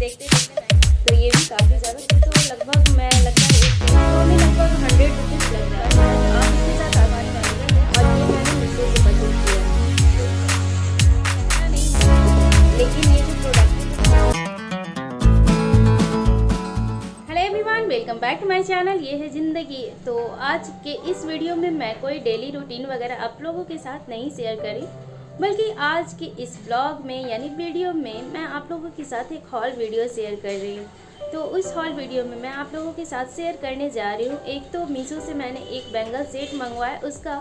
देखते तो ये भी काफ़ी ज़्यादा तो लगभग मैं लगता है एक तो में लगभग 100 रुपीज़ लग जाता है। आप इसके साथ आसानी करेंगे और ये मैंने मीशो से परचेज किया है। लेकिन ये जो product hello everyone, welcome back to my channel. ये है ज़िंदगी। तो आज के इस वीडियो में मैं कोई डेली रूटीन वगैरह आप लोगों के साथ नहीं शेयर करी, बल्कि आज के इस ब्लॉग में यानी वीडियो में मैं आप लोगों के साथ एक हॉल वीडियो शेयर कर रही हूँ। तो उस हॉल वीडियो में मैं आप लोगों के साथ शेयर करने जा रही हूँ, एक तो मीशो से मैंने एक बैंगल सेट मंगवाया उसका,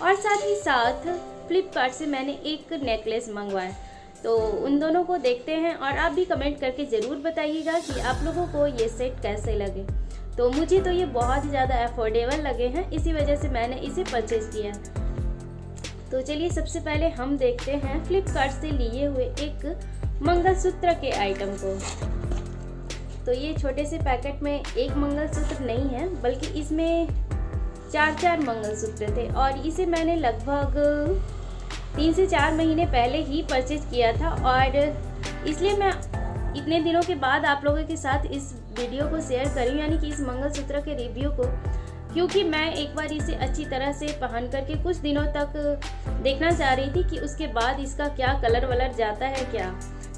और साथ ही साथ फ्लिपकार्ट से मैंने एक नेकलेस मंगवाया। तो उन दोनों को देखते हैं और आप भी कमेंट करके ज़रूर बताइएगा कि आप लोगों को ये सेट कैसे लगे। तो मुझे तो ये बहुत ही ज़्यादा अफोर्डेबल लगे हैं, इसी वजह से मैंने इसे परचेज़ किया। तो चलिए सबसे पहले हम देखते हैं फ्लिपकार्ट से लिए हुए एक मंगलसूत्र के आइटम को। तो ये छोटे से पैकेट में एक मंगलसूत्र नहीं है, बल्कि इसमें 4 मंगलसूत्र थे, और इसे मैंने लगभग 3 से 4 महीने पहले ही परचेज किया था। और इसलिए मैं इतने दिनों के बाद आप लोगों के साथ इस वीडियो को शेयर करूँ, यानी कि इस मंगलसूत्र के रिव्यू को, क्योंकि मैं एक बार इसे अच्छी तरह से पहन करके कुछ दिनों तक देखना चाह रही थी कि उसके बाद इसका क्या कलर वलर जाता है क्या।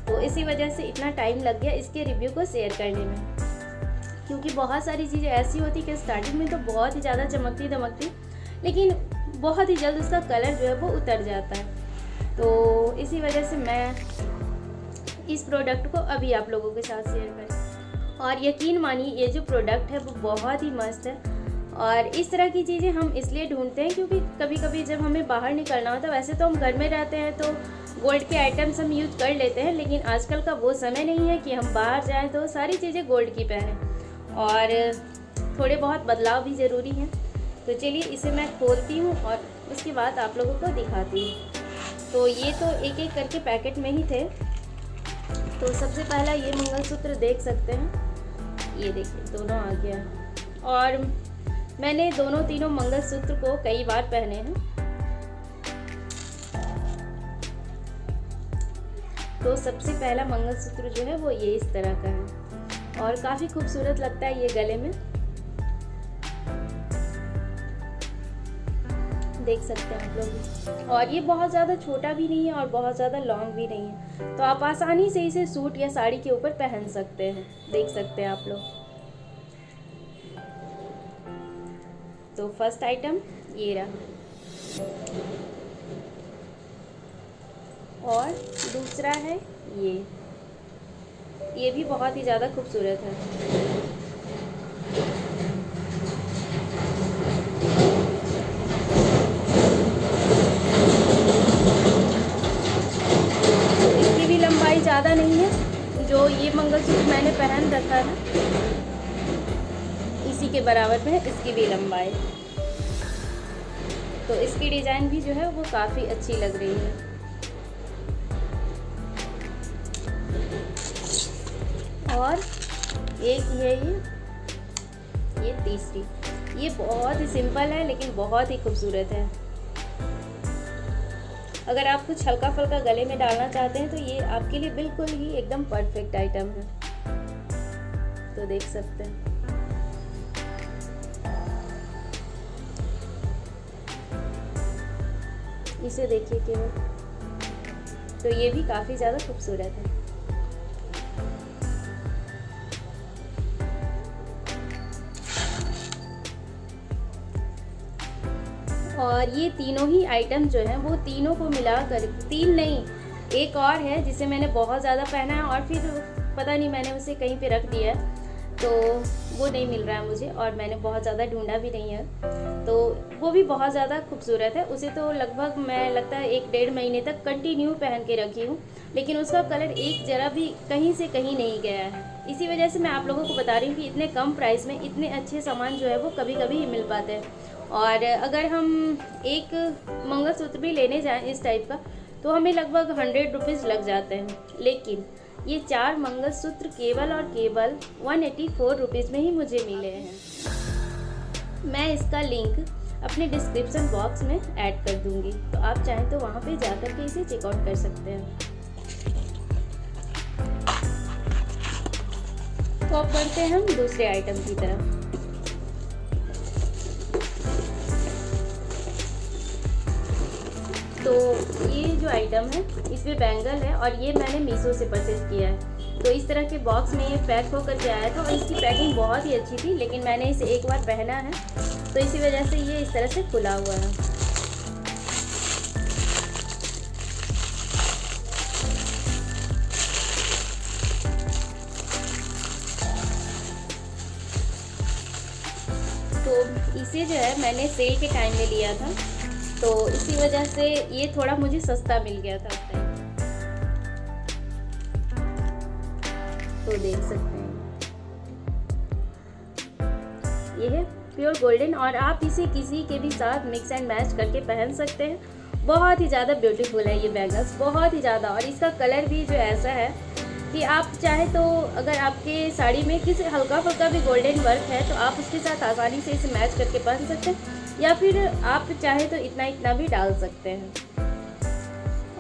तो इसी वजह से इतना टाइम लग गया इसके रिव्यू को शेयर करने में, क्योंकि बहुत सारी चीज़ें ऐसी होती कि स्टार्टिंग में तो बहुत ही ज़्यादा चमकती दमकती, लेकिन बहुत ही जल्द उसका कलर जो है वो उतर जाता है। तो इसी वजह से मैं इस प्रोडक्ट को अभी आप लोगों के साथ शेयर करें। और यकीन मानिए ये जो प्रोडक्ट है वो बहुत ही मस्त है। और इस तरह की चीज़ें हम इसलिए ढूंढते हैं क्योंकि कभी कभी जब हमें बाहर निकलना होता है, वैसे तो हम घर में रहते हैं तो गोल्ड के आइटम्स हम यूज कर लेते हैं, लेकिन आजकल का वो समय नहीं है कि हम बाहर जाएं तो सारी चीज़ें गोल्ड की पहनें, और थोड़े बहुत बदलाव भी ज़रूरी हैं। तो चलिए इसे मैं खोलती हूँ और उसके बाद आप लोगों को दिखाती हूँ। तो ये तो एक एक करके पैकेट में ही थे। तो सबसे पहला ये मंगलसूत्र देख सकते हैं, ये देखिए दोनों आ गया है, और मैंने दोनों तीनों मंगलसूत्र को कई बार पहने हैं। तो सबसे पहला मंगलसूत्र जो है वो ये इस तरह का है, और काफ़ी खूबसूरत लगता है ये गले में, देख सकते हैं आप लोग। और ये बहुत ज़्यादा छोटा भी नहीं है और बहुत ज़्यादा लॉन्ग भी नहीं है, तो आप आसानी से इसे सूट या साड़ी के ऊपर पहन सकते हैं, देख सकते हैं आप लोग। तो फर्स्ट आइटम ये रहा, और दूसरा है ये भी बहुत ही ज़्यादा खूबसूरत है। इसकी भी लंबाई ज़्यादा नहीं है, जो ये मंगलसूत्र मैंने पहन रखा है इसी के बराबर में है इसकी भी लंबाई। तो इसकी डिज़ाइन भी जो है वो काफ़ी अच्छी लग रही है। और एक है ये तीसरी, ये बहुत ही सिंपल है लेकिन बहुत ही खूबसूरत है। अगर आप कुछ हल्का फुल्का गले में डालना चाहते हैं तो ये आपके लिए बिल्कुल ही एकदम परफेक्ट आइटम है। तो देख सकते हैं, इसे देखिए केवल, तो ये भी काफ़ी ज़्यादा खूबसूरत है। और ये तीनों ही आइटम जो हैं वो तीनों को मिलाकर, तीन नहीं एक और है जिसे मैंने बहुत ज़्यादा पहना है और फिर पता नहीं मैंने उसे कहीं पे रख दिया है, तो वो नहीं मिल रहा है मुझे, और मैंने बहुत ज़्यादा ढूंढा भी नहीं है। तो वो भी बहुत ज़्यादा खूबसूरत है, उसे तो लगभग मैं लगता है 1-1.5 महीने तक कंटिन्यू पहन के रखी हूँ, लेकिन उसका कलर एक जरा भी कहीं से कहीं नहीं गया है। इसी वजह से मैं आप लोगों को बता रही हूँ कि इतने कम प्राइस में इतने अच्छे सामान जो है वो कभी कभी ही मिल पाते हैं। और अगर हम एक मंगलसूत्र भी लेने जाएँ इस टाइप का तो हमें लगभग 100 रुपीज़ लग जाते हैं, लेकिन ये 4 मंगलसूत्र केवल और केवल 184 रुपीज़ में ही मुझे मिले हैं। मैं इसका लिंक अपने डिस्क्रिप्शन बॉक्स में ऐड कर दूंगी, तो आप चाहें तो वहाँ पे जाकर के इसे चेकआउट कर सकते हैं। अब बढ़ते हैं हम दूसरे आइटम की तरफ। तो ये जो आइटम है इसमें बैंगल है और ये मैंने मीशो से परचेज़ किया है। तो इस तरह के बॉक्स में ये पैक होकर के आया था और इसकी पैकिंग बहुत ही अच्छी थी, लेकिन मैंने इसे एक बार पहना है तो इसी वजह से ये इस तरह से खुला हुआ है। तो इसे जो है मैंने सेल के टाइम में लिया था, तो इसी वजह से ये थोड़ा मुझे सस्ता मिल गया था उस टाइम। तो देख सकते हैं ये है प्योर गोल्डन और आप इसे किसी के भी साथ मिक्स एंड मैच करके पहन सकते हैं। बहुत ही ज़्यादा ब्यूटीफुल है ये बैंगल्स, बहुत ही ज़्यादा। और इसका कलर भी जो ऐसा है कि आप चाहे तो अगर आपके साड़ी में किसी हल्का फुल्का भी गोल्डन वर्क है तो आप उसके साथ आसानी से इसे मैच करके पहन सकते हैं, या फिर आप चाहे तो इतना इतना भी डाल सकते हैं।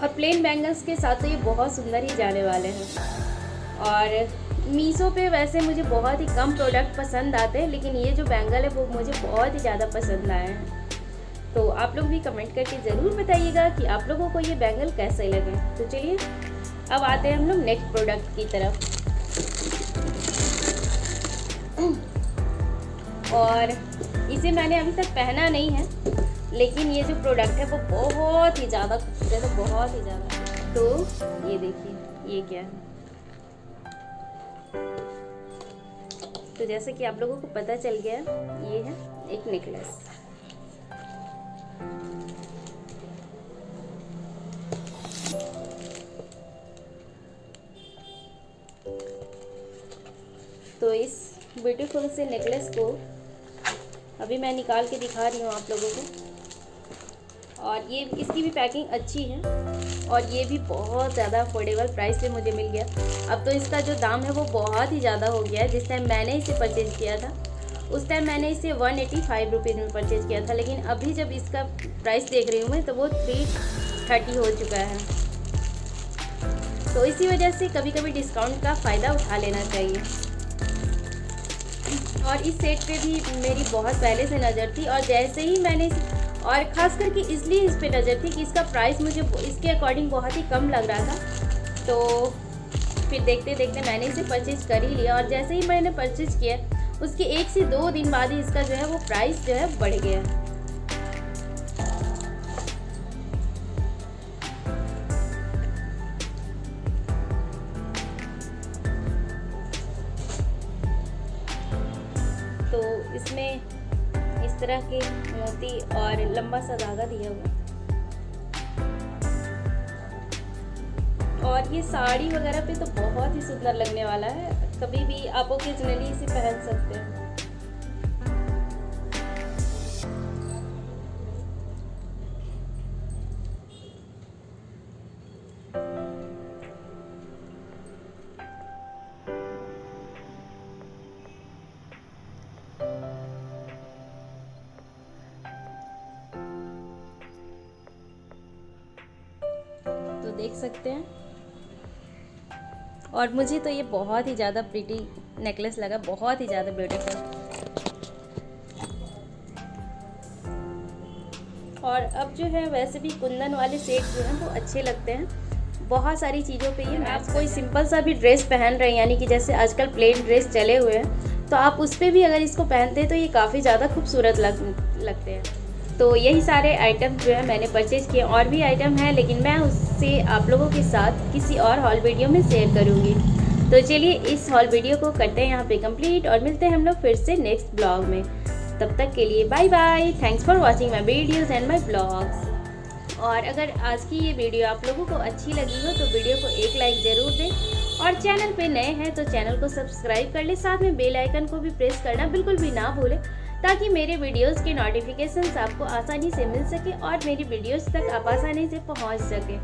और प्लेन बैंगल्स के साथ तो ये बहुत सुंदर ही जाने वाले हैं। और मीशो पे वैसे मुझे बहुत ही कम प्रोडक्ट पसंद आते हैं, लेकिन ये जो बैंगल है वो मुझे बहुत ही ज़्यादा पसंद आए हैं। तो आप लोग भी कमेंट करके ज़रूर बताइएगा कि आप लोगों को ये बैंगल कैसे लगे। तो चलिए अब आते हैं हम लोग नेक्स्ट प्रोडक्ट की तरफ। और इसे मैंने अभी तक पहना नहीं है, लेकिन ये जो प्रोडक्ट है वो बहुत ही ज़्यादा खूबसूरत है, बहुत ही ज़्यादा। तो ये देखिए ये क्या है। तो जैसे कि आप लोगों को पता चल गया, ये है एक नेकलेस। तो इस ब्यूटीफुल से नेकलेस को अभी मैं निकाल के दिखा रही हूँ आप लोगों को। और ये इसकी भी पैकिंग अच्छी है और ये भी बहुत ज़्यादा अफोर्डेबल प्राइस पे मुझे मिल गया। अब तो इसका जो दाम है वो बहुत ही ज़्यादा हो गया है। जिस टाइम मैंने इसे परचेज़ किया था उस टाइम मैंने इसे 185 रुपीज़ में परचेज़ किया था, लेकिन अभी जब इसका प्राइस देख रही हूँ मैं तो वो 330 हो चुका है। तो इसी वजह से कभी कभी डिस्काउंट का फ़ायदा उठा लेना चाहिए। और इस सेट पे भी मेरी बहुत पहले से नज़र थी, और जैसे ही मैंने और ख़ास करके इसलिए इस पे नज़र थी कि इसका प्राइस मुझे इसके अकॉर्डिंग बहुत ही कम लग रहा था। तो फिर देखते देखते मैंने इसे परचेज़ कर ही लिया। और जैसे ही मैंने परचेज़ किया उसके 1 से 2 दिन बाद ही इसका जो है वो प्राइस जो है बढ़ गया। तो इसमें इस तरह के मोती और लंबा सा धागा दिया हुआ, और ये साड़ी वगैरह पे तो बहुत ही सुंदर लगने वाला है। कभी भी आप ओकेजनली इसे पहन सकते हैं। तो देख सकते हैं, और मुझे तो ये बहुत ही ज़्यादा प्रीटी नेकलेस लगा, बहुत ही ज़्यादा ब्यूटीफुल। और अब जो है वैसे भी कुंदन वाले सेट जो हैं वो अच्छे लगते हैं बहुत सारी चीज़ों पे। ये आप कोई सिंपल सा भी ड्रेस पहन रहे हैं, यानी कि जैसे आजकल प्लेन ड्रेस चले हुए हैं, तो आप उस पर भी अगर इसको पहनते हैं तो ये काफ़ी ज़्यादा खूबसूरत लगते हैं। तो यही सारे आइटम जो है मैंने परचेज़ किए। और भी आइटम हैं, लेकिन मैं उससे आप लोगों के साथ किसी और हॉल वीडियो में शेयर करूँगी। तो चलिए इस हॉल वीडियो को करते हैं यहाँ पे कंप्लीट, और मिलते हैं हम लोग फिर से नेक्स्ट ब्लॉग में। तब तक के लिए bye bye. Thanks for watching my videos and my blogs. और अगर आज की ये वीडियो आप लोगों को अच्छी लगी हो तो वीडियो को एक लाइक ज़रूर दें, और चैनल पे नए हैं तो चैनल को सब्सक्राइब कर ले, साथ में बेल आइकन को भी प्रेस करना बिल्कुल भी ना भूलें, ताकि मेरे वीडियोस के नोटिफिकेशंस आपको आसानी से मिल सके और मेरी वीडियोस तक आप आसानी से पहुंच सके।